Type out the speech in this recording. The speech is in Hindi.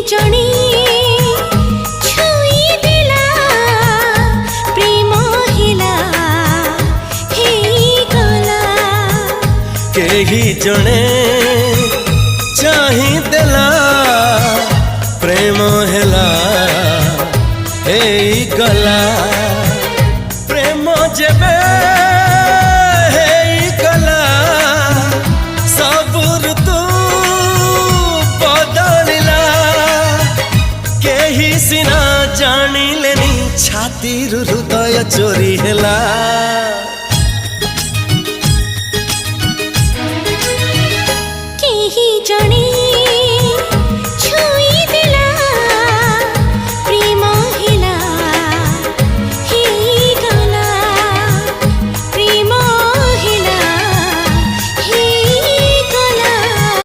जणी छुई देला प्रेम हेला हे गला केही जणे चाही देला प्रेम हेला हे गला प्रेम जेबे हे गला सब ऋतु बदलिला केही सिना जानिलेनी छातीर हृदय चोरी हेला केही जणे